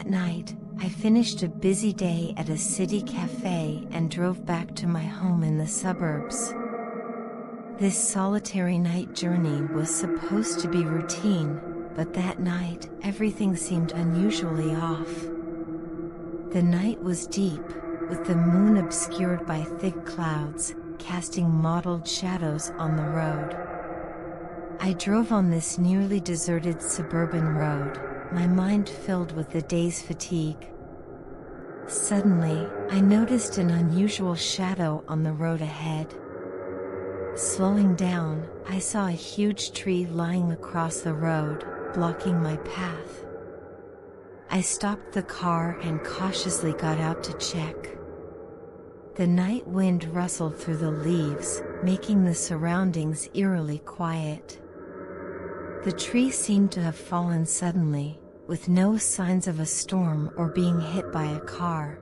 That night, I finished a busy day at a city cafe and drove back to my home in the suburbs. This solitary night journey was supposed to be routine, but that night, everything seemed unusually off. The night was deep, with the moon obscured by thick clouds, casting mottled shadows on the road. I drove on this nearly deserted suburban road, my mind filled with the day's fatigue. Suddenly, I noticed an unusual shadow on the road ahead. Slowing down, I saw a huge tree lying across the road, blocking my path. I stopped the car and cautiously got out to check. The night wind rustled through the leaves, making the surroundings eerily quiet. The tree seemed to have fallen suddenly, with no signs of a storm or being hit by a car.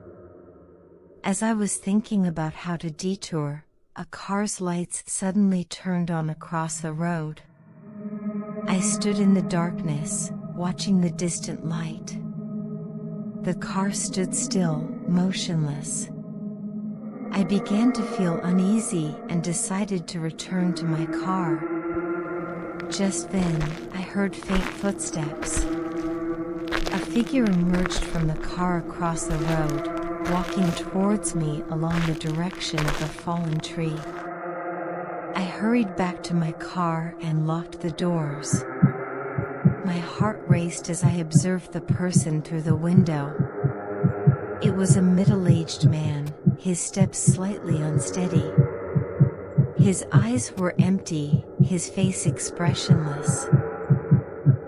As I was thinking about how to detour, a car's lights suddenly turned on across the road. I stood in the darkness, watching the distant light. The car stood still, motionless. I began to feel uneasy and decided to return to my car. Just then, I heard faint footsteps. A figure emerged from the car across the road, walking towards me along the direction of the fallen tree. I hurried back to my car and locked the doors. My heart raced as I observed the person through the window. It was a middle-aged man, his steps slightly unsteady. His eyes were empty, his face expressionless.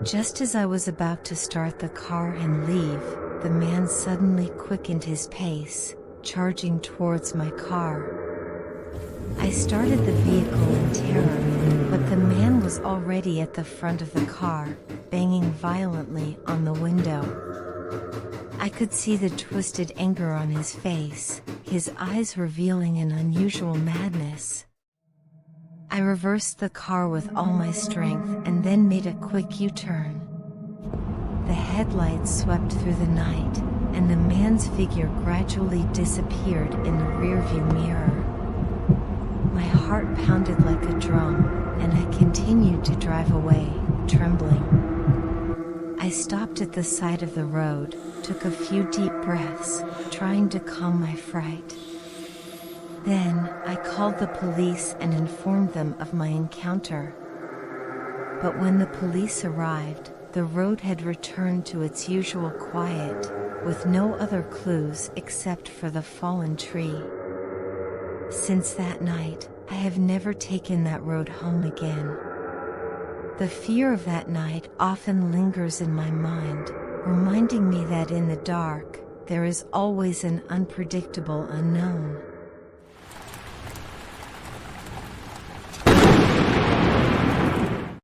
Just as I was about to start the car and leave, the man suddenly quickened his pace, charging towards my car. I started the vehicle in terror, but the man was already at the front of the car, banging violently on the window. I could see the twisted anger on his face, his eyes revealing an unusual madness. I reversed the car with all my strength and then made a quick U-turn. The headlights swept through the night, and the man's figure gradually disappeared in the rearview mirror. My heart pounded like a drum, and I continued to drive away, trembling. I stopped at the side of the road, took a few deep breaths, trying to calm my fright. Then, I called the police and informed them of my encounter. But when the police arrived, the road had returned to its usual quiet, with no other clues except for the fallen tree. Since that night, I have never taken that road home again. The fear of that night often lingers in my mind, reminding me that in the dark, there is always an unpredictable unknown.